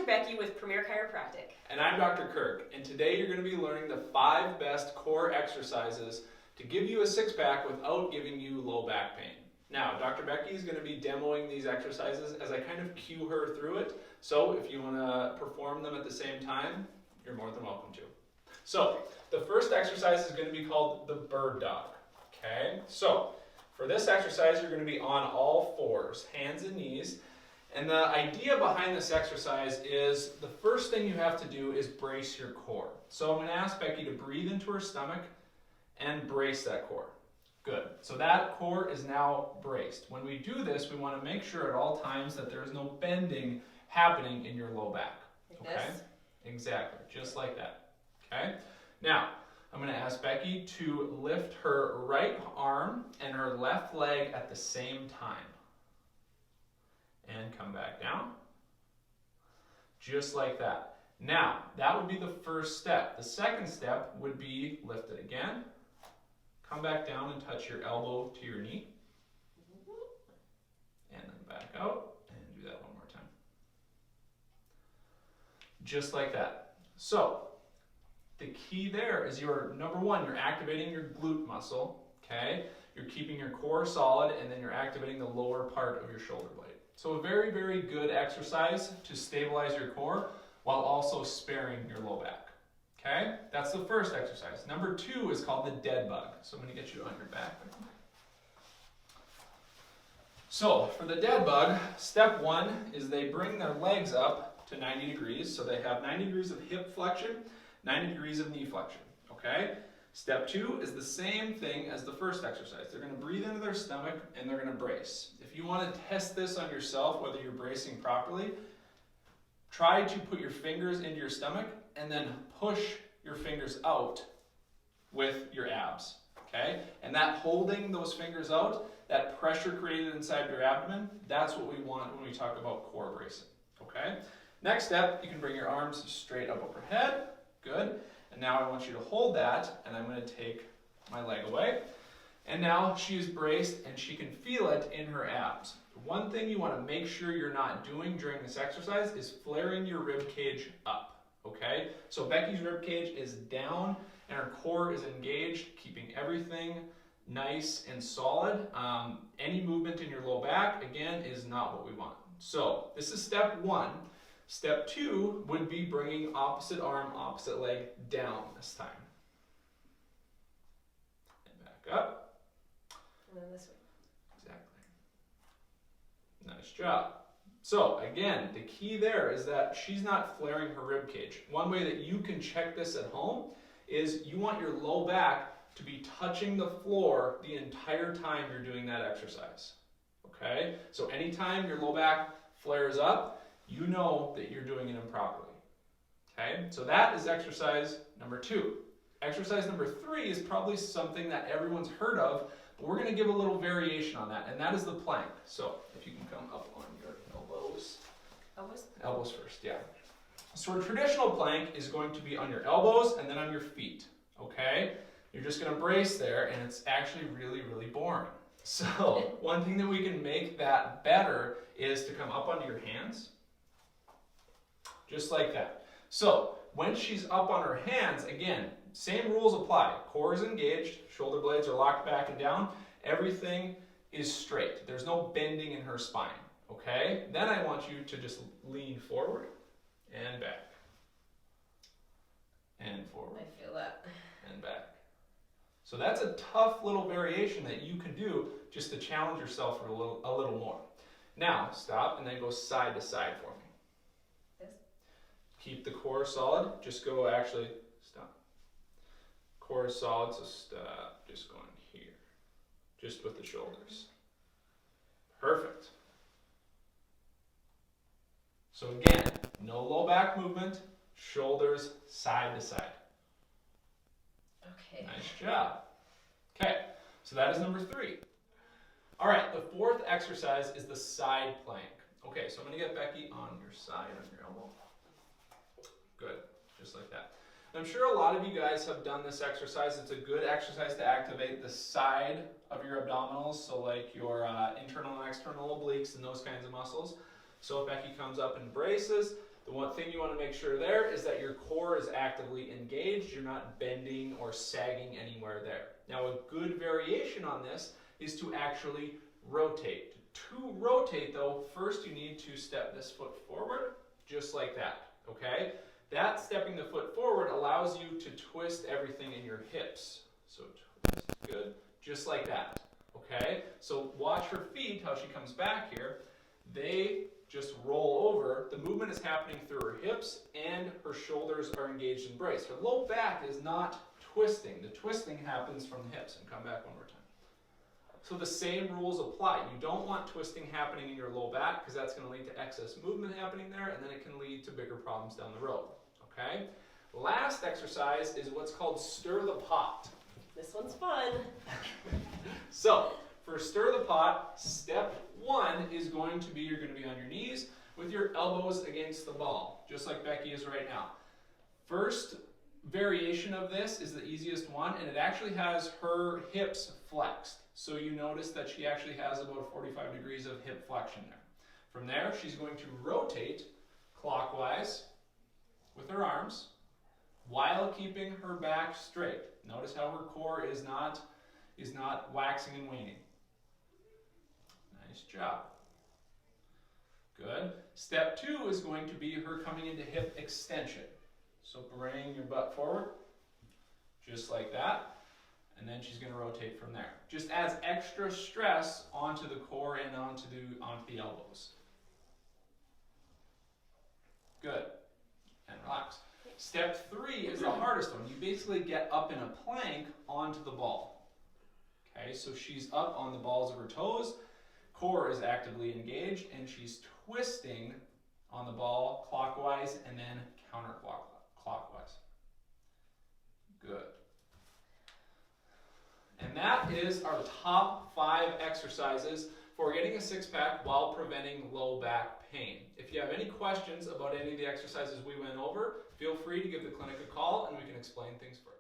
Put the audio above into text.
Becky with Premier Chiropractic. And I'm Dr. Kirk, and today you're going to be learning the 5 best core exercises to give you a six-pack without giving you low back pain. Now, Dr. Becky is going to be demoing these exercises as I kind of cue her through it, so if you want to perform them at the same time, you're more than welcome to. So, the first exercise is going to be called the bird dog. Okay, so for this exercise, you're going to be on all fours, hands and knees. And the idea behind this exercise is the first thing you have to do is brace your core. So I'm going to ask Becky to breathe into her stomach and brace that core. Good. So that core is now braced. When we do this, we want to make sure at all times that there is no bending happening in your low back. Like this? Exactly. Just like that. Okay? Now, I'm going to ask Becky to lift her right arm and her left leg at the same time. And come back down. Just like that. Now, that would be the first step. The second step would be lift it again. Come back down and touch your elbow to your knee. And then back out. And do that one more time. Just like that. So, the key there is number one, you're activating your glute muscle. Okay? You're keeping your core solid, and then you're activating the lower part of your shoulder blade. So a very, very good exercise to stabilize your core while also sparing your low back. Okay? That's the first exercise. Number 2 is called the dead bug. So I'm going to get you on your back. So for the dead bug, step 1 is they bring their legs up to 90 degrees. So they have 90 degrees of hip flexion, 90 degrees of knee flexion. Okay? Step 2 is the same thing as the first exercise. They're going to breathe into their stomach and they're going to brace. If you want to test this on yourself, whether you're bracing properly, try to put your fingers into your stomach and then push your fingers out with your abs. Okay? And that holding those fingers out, that pressure created inside your abdomen, that's what we want when we talk about core bracing. Okay? Next step, you can bring your arms straight up overhead. Good. And now I want you to hold that, and I'm going to take my leg away. And now she is braced, and she can feel it in her abs. One thing you want to make sure you're not doing during this exercise is flaring your rib cage up. Okay? So Becky's rib cage is down, and her core is engaged, keeping everything nice and solid. Any movement in your low back, again, is not what we want. So this is step 1. Step 2 would be bringing opposite arm, opposite leg down this time. And back up. And then this way. Exactly. Nice job. So again, the key there is that she's not flaring her rib cage. One way that you can check this at home is you want your low back to be touching the floor the entire time you're doing that exercise. Okay? So anytime your low back flares up, you know that you're doing it improperly. Okay? So that is exercise number 2. Exercise number 3 is probably something that everyone's heard of, but we're going to give a little variation on that, and that is the plank. So if you can come up on your elbows. Elbows? Elbows first, yeah. So a traditional plank is going to be on your elbows and then on your feet. Okay? You're just going to brace there, and it's actually really, really boring. So one thing that we can make that better is to come up onto your hands. Just like that. So when she's up on her hands, again, same rules apply. Core is engaged, shoulder blades are locked back and down. Everything is straight. There's no bending in her spine. Okay? Then I want you to just lean forward and back. And forward. I feel that. And back. So that's a tough little variation that you can do just to challenge yourself for a little more. Now, stop and then go side to side for me. Keep the core solid. Just go stop. Core is solid, so stop. Just going here. Just with the shoulders. Perfect. So again, no low back movement. Shoulders side to side. Okay. Nice job. Okay, so that is number 3. All right, the 4th exercise is the side plank. Okay, so I'm going to get Becky on your side, on your elbow. Good, just like that. I'm sure a lot of you guys have done this exercise. It's a good exercise to activate the side of your abdominals, so like your internal and external obliques and those kinds of muscles. So if Becky comes up and braces, The one thing you want to make sure there is that your core is actively engaged. You're not bending or sagging anywhere there. Now, a good variation on this is to actually rotate. To rotate, though, first you need to step this foot forward, just like that, okay? That stepping the foot forward allows you to twist everything in your hips. So twist, good, just like that, okay? So watch her feet, how she comes back here. They just roll over. The movement is happening through her hips and her shoulders are engaged in brace. Her low back is not twisting. The twisting happens from the hips. And come back one more time. So the same rules apply. You don't want twisting happening in your low back because that's going to lead to excess movement happening there, and then it can lead to bigger problems down the road. Okay? Last exercise is what's called stir the pot. This one's fun. So, for stir the pot, step one is going to be, you're going to be on your knees with your elbows against the ball, just like Becky is right now. First variation of this is the easiest one, and it actually has her hips flexed. So you notice that she actually has about 45 degrees of hip flexion there. From there, she's going to rotate clockwise with her arms while keeping her back straight. Notice how her core is not waxing and waning. Nice job. Good. Step two is going to be her coming into hip extension. So bring your butt forward, just like that. And then she's going to rotate from there. Just adds extra stress onto the core and onto the elbows. Good. And relax. Step three is the hardest one. You basically get up in a plank onto the ball. Okay, so she's up on the balls of her toes. Core is actively engaged, and she's twisting on the ball clockwise and then counterclockwise. Good. And that is our top 5 exercises for getting a six-pack while preventing low back pain. If you have any questions about any of the exercises we went over, feel free to give the clinic a call and we can explain things further.